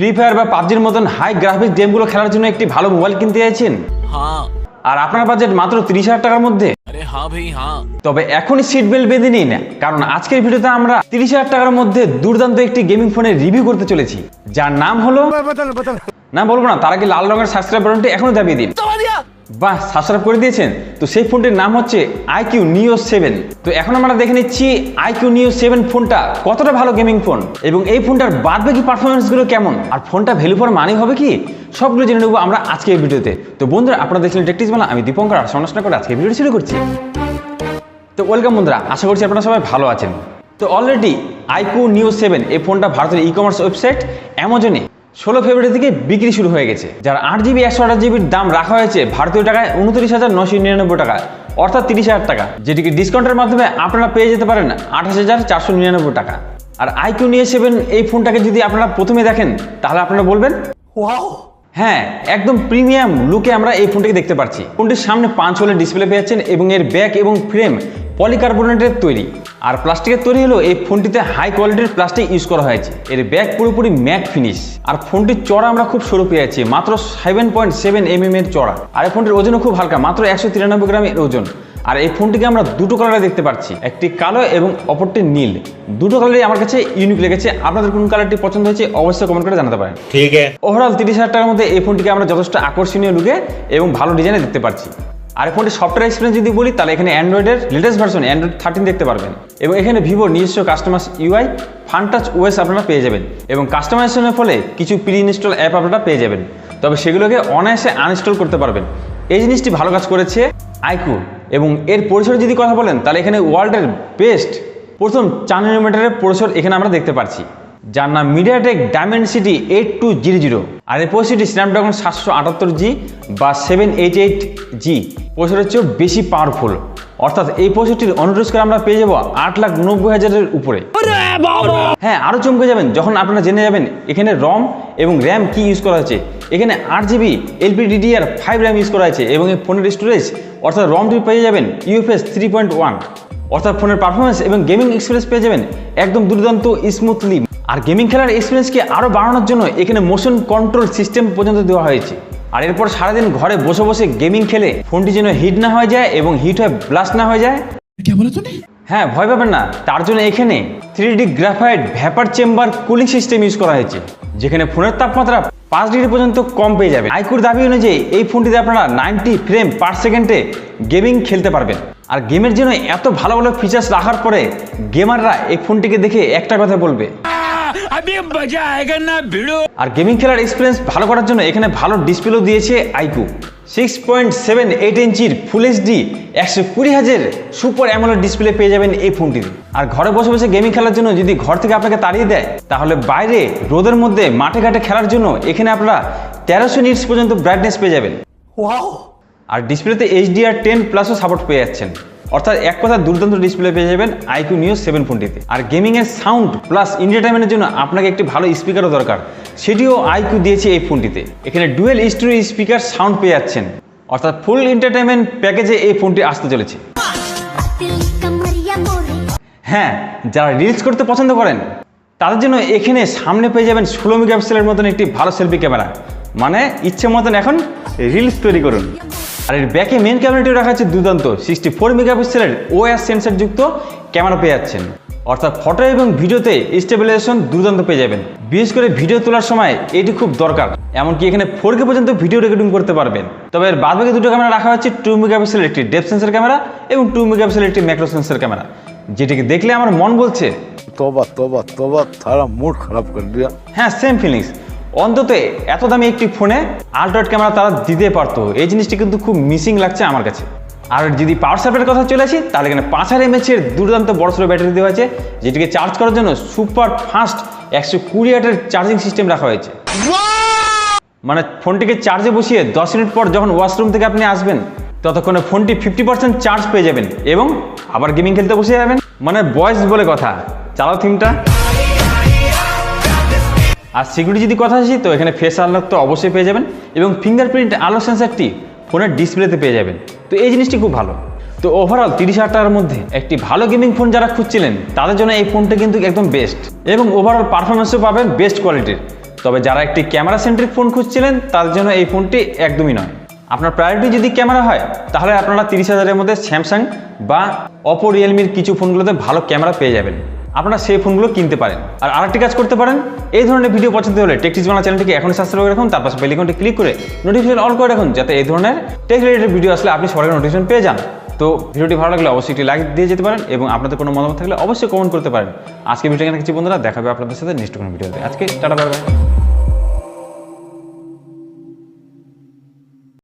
Free fire বা পাবজির মতন high graphics গেমগুলো খেলার জন্য একটি ভালো মোবাইল কিনতে চাইছেন? হ্যাঁ। আর আপনার বাজেট মাত্র 30,000 টাকার মধ্যে? আরে হ্যাঁ ভাই হ্যাঁ। তবে এখনই সিট বেল্ট বেঁধে নিন, কারণ আজকের ভিডিওতে আমরা 30,000 টাকার মধ্যে দুর্দান্ত একটি গেমিং ফোনের রিভিউ করতে চলেছি, যার নাম হলো না বলবো না, তার আগে লাল রঙের সাবস্ক্রাইব বাটনটি এখনো দাবিয়ে দিন। বাহ, সাবস্ক্রাইব করে দিয়েছেন। তো সেই ফোনটির নাম হচ্ছে Iqoo Neo 7। তো এখন আমরা দেখে নিচ্ছি Iqoo Neo 7 ফোনটা কতটা ভালো গেমিং ফোন এবং এই ফোনটার বাদবাকি পারফরমেন্সগুলো কেমন, আর ফোনটা ভ্যালু ফর মানি হবে কি, সবগুলো জেনে নেবো আমরা আজকে এই ভিডিওতে। তো বন্ধুরা, আপনারা দেখলেন টেকটিক্স বাংলা, আমি দীপঙ্কর, আর সমালোচনা করে আজকে ভিডিও শুরু করছি। তো ওয়েলকাম বন্ধুরা, আশা করছি আপনারা সবাই ভালো আছেন। তো অলরেডি Iqoo Neo 7 এই ফোনটা ভারতের ই-কমার্স ওয়েবসাইট অ্যামাজনে 16 ফেব্রুয়ারি থেকে বিক্রি শুরু হয়ে গেছে, যার 8GB 128GBর দাম রাখা হয়েছে ভারতীয় টাকায় 29,999 টাকা, অর্থাৎ 30,000 টাকা, যেটিকে ডিসকাউন্টের মাধ্যমে আপনারা পেয়ে যেতে পারেন 28,499 টাকা। আর Iqoo Neo 7 এই ফোনটাকে যদি আপনারা প্রথমে দেখেন তাহলে আপনারা বলবেন ওয়াও, হ্যাঁ, একদম প্রিমিয়াম লুকে আমরা এই ফোনটাকে দেখতে পাচ্ছি। ফোনটির সামনে 5 হোলের ডিসপ্লে পেয়ে যাচ্ছেন এবং এর ব্যাক এবং ফ্রেম পলিকার্বনেটের তৈরি, আর প্লাস্টিকের তৈরি হলো এই ফোনটিতে হাই কোয়ালিটির প্লাস্টিক ইউজ করা হয়েছে। এর ব্যাক পুরোপুরি ম্যাট ফিনিশ, আর ফোনটির চড়া আমরা খুব সরু পেয়ে যাচ্ছি, মাত্র 7.7 mm এর চড়া। আর এই ফোনটির ওজনও খুব হালকা, মাত্র 193 গ্রাম এর ওজন। আর এই ফোনটিকে আমরা দুটো কালারে দেখতে পাচ্ছি, একটি কালো এবং অপরটি নীল। দুটো কালারই আমার কাছে ইউনিক লেগেছে। আপনাদের কোন কালারটি পছন্দ হয়েছে অবশ্যই কমেন্ট করে জানাতে পারেন। ঠিক আছে, ওভারঅল 30,000 টাকার মধ্যে এই ফোনটিকে আমরা যথেষ্ট আকর্ষণীয় লুকে এবং ভালো ডিজাইনে দেখতে পাচ্ছি। আর এই ফোনটির সফটওয়্যার এক্সপিরিয়েন্স যদি বলি তাহলে এখানে অ্যান্ড্রয়েডের লেটেস্ট ভার্সন অ্যান্ড্রয়েড 13 দেখতে পারবেন, এবং এখানে ভিভোর নিজস্ব customize UI fun touch OS আপনারা পেয়ে যাবেন, এবং কাস্টমাইজেশনের ফলে কিছু প্রি ইনস্টল অ্যাপ আপনারা পেয়ে যাবেন, তবে সেগুলোকে অনায়াসে আনইনস্টল করতে পারবেন। এই জিনিসটি ভালো কাজ করেছে Iqoo। এবং এর পরিসরে যদি কথা বলেন তাহলে এখানে ওয়ার্ল্ডের বেস্ট প্রথম 4 nanometer পরিসর এখানে আমরা দেখতে পাচ্ছি, যার নাম মিডিয়াটেক ডায়মেনসিটি 8200। আর এই প্রসেসরটি স্ন্যাপড্রাগন 778G বা 788G প্রসেসরের চেয়েও বেশি পাওয়ারফুল, অর্থাৎ এই প্রসেসরটির অনুরোধ করে আমরা পেয়ে যাবো 8,90,000-এর উপরে। হ্যাঁ, আরও চমকে যাবেন যখন আপনারা জেনে যাবেন এখানে রম এবং র্যাম কি ইউজ করা হয়েছে। এখানে 8GB LPDDR5 র্যাম ইউজ করা হয়েছে, এবং এই ফোনের স্টোরেজ অর্থাৎ রমটি পেয়ে যাবেন UFS 3.1, অর্থাৎ ফোনের পারফরমেন্স এবং গেমিং এক্সপিরিয়েন্স পেয়ে যাবেন একদম দুর্দান্ত স্মুথলি। আর গেমিং খেলার এক্সপিরিয়েন্সকে আরও বাড়ানোর জন্য এখানে মোশন কন্ট্রোল সিস্টেম পর্যন্ত দেওয়া হয়েছে। আর এরপর সারাদিন ঘরে বসে বসে গেমিং খেলে ফোনটি যেন হিট না হয়ে যায় এবং হিট হয়ে ব্লাস্ট না হয়ে যায়। হ্যাঁ, ভয় পাবেন না, তার জন্য এখানে 3D graphite vapour chamber cooling system use করা হয়েছে, যেখানে ফোনের তাপমাত্রা 5 ডিগ্রি পর্যন্ত কম পেয়ে যাবে। Iqooর দাবি অনুযায়ী এই ফোনটিতে আপনারা 90 ফ্রেম পার সেকেন্ডে গেমিং খেলতে পারবেন। আর গেমের জন্য এত ভালো ভালো ফিচার্স রাখার পরে গেমাররা এই ফোনটিকে দেখে একটা কথা বলবে, আর গেমিং খেলার এক্সপিরিয়েন্স ভালো করার জন্য এখানে ভালো ডিসপ্লেও দিয়েছে Iqoo। 6.78 ইঞ্চির full HD 120Hz super AMOLED display পেয়ে যাবেন এই ফোনটিতে। আর ঘরে বসে বসে গেমিং খেলার জন্য যদি ঘর থেকে আপনাকে তাড়িয়ে দেয়, তাহলে বাইরে রোদের মধ্যে মাঠে ঘাটে খেলার জন্য এখানে আপনারা 1300 নিটস পর্যন্ত ব্রাইটনেস পেয়ে যাবেন। আর ডিসপ্লেতে HDR10+ও সাপোর্ট পেয়ে যাচ্ছেন, অর্থাৎ এক কথা দুর্দান্ত ডিসপ্লে পেয়ে যাবেন Iqoo Neo 7 ফোনটিতে। আর গেমিং এর সাউন্ড প্লাস এন্টারটেইনমেন্টের জন্য আপনাকে একটি ভালো স্পিকারও দরকার, সেটিও Iqoo দিয়েছে এই ফোনটিতে। এখানে ডুয়েল স্টোরেজ স্পিকার সাউন্ড পেয়ে যাচ্ছেন, অর্থাৎ ফুল এন্টারটেইনমেন্ট প্যাকেজে এই ফোনটি আসতে চলেছে। হ্যাঁ, যারা রিলস করতে পছন্দ করেন তাদের জন্য এখানে সামনে পেয়ে যাবেন 16 মেগাপিক্সেলের মতন একটি ভালো সেলফি ক্যামেরা, মানে ইচ্ছে মতন এখন রিলস তৈরি করুন। আর এর ব্যাকে মেন ক্যামেরাটিও রাখা আছে দুর্দান্ত 64 মেগাপিক্সেলের OIS সেন্সর যুক্ত ক্যামেরা পেয়ে যাচ্ছেন, অর্থাৎ ফটো এবং ভিডিওতে স্টেবিলাইজেশন দুর্দান্ত পেয়ে যাবেন। বিশেষ করে ভিডিও তোলার সময় এটি খুব দরকার, এমনকি এখানে 4K পর্যন্ত ভিডিও রেকর্ডিং করতে পারবেন। তবে এর বাদবাকি দুটো ক্যামেরা রাখা হচ্ছে 2 মেগাপিক্সেলের একটি ডেপথ সেন্সর ক্যামেরা এবং 2 মেগাপিক্সেলের একটি ম্যাক্রো সেন্সর ক্যামেরা, যেটিকে দেখলে আমার মন বলছে তোবা তোবা তোবা, তারা মুড খারাপ করে দিয়া। হ্যাঁ, সেম ফিলিংস। অন্তত এত দামি একটি ফোনে আল্ট্রা ক্যামেরা তারা দিতে পারতো, এই জিনিসটি কিন্তু খুব মিসিং লাগছে আমার কাছে। আর যদি পাওয়ার সাপ্লাইয়ের কথা চলে আসি তাহলে এখানে 5000 mAh এর দুর্দান্ত বড়সড় ব্যাটারি দেওয়া হয়েছে, যেটিকে চার্জ করার জন্য সুপার ফাস্ট 120 ওয়াটের চার্জিং সিস্টেম রাখা হয়েছে। মানে ফোনটিকে চার্জে বসিয়ে 10 মিনিট পর যখন ওয়াশরুম থেকে আপনি আসবেন ততক্ষণে ফোনটি 50% চার্জ পেয়ে যাবেন এবং আবার গেমিং খেলতে বসে যাবেন। মানে বয়েস বলে কথা, চালাও থিমটা। আর সিকিউরিটি যদি কথা আসি তো এখানে ফেস আনলক তো অবশ্যই পেয়ে যাবেন, এবং ফিঙ্গারপ্রিন্ট আনলক সেন্সরটি ফোনের ডিসপ্লেতে পেয়ে যাবেন। তো এই জিনিসটি খুব ভালো। তো ওভারঅল 30,000 টাকার মধ্যে একটি ভালো গেমিং ফোন যারা খুঁজছিলেন তাদের জন্য এই ফোনটা কিন্তু একদম বেস্ট, এবং ওভারঅল পারফরমেন্সও পাবেন বেস্ট কোয়ালিটির। তবে যারা একটি ক্যামেরা সেন্ট্রিক ফোন খুঁজছিলেন তাদের জন্য এই ফোনটি একদমই নয়। আপনার প্রায়োরিটি যদি ক্যামেরা হয় তাহলে আপনারা 30,000-এর মধ্যে স্যামসাং বা অপো রিয়েলমির কিছু ফোনগুলোতে ভালো ক্যামেরা পেয়ে যাবেন, আপনারা সেই ফোনগুলো কিনতে পারেন। আর আরেকটি কাজ করতে পারেন, এই ধরনের ভিডিও পছন্দ হলে টেক টিপস বাংলা চ্যানেলটিকে এখন সাবস্ক্রাইব করে রাখুন, তার পাশে বেল আইকনটি ক্লিক করে নোটিফিকেশন অল করে রাখুন, যাতে এই ধরনের টেক রিলেটেড ভিডিও আসলে আপনি সবার নোটিফিকেশন পেয়ে যান। তো ভিডিওটি ভালো লাগলে অবশ্যই একটি লাইক দিয়ে যেতে পারেন এবং আপনাদের কোনো মতামত থাকলে অবশ্যই কমেন্ট করতে পারেন। আজকে ভিডিও এখানে কিছু বন্ধুরা দেখাবে আপনাদের সাথে নেক্সট কোনো ভিডিওতে। আজকে টাটা, বাই বাই।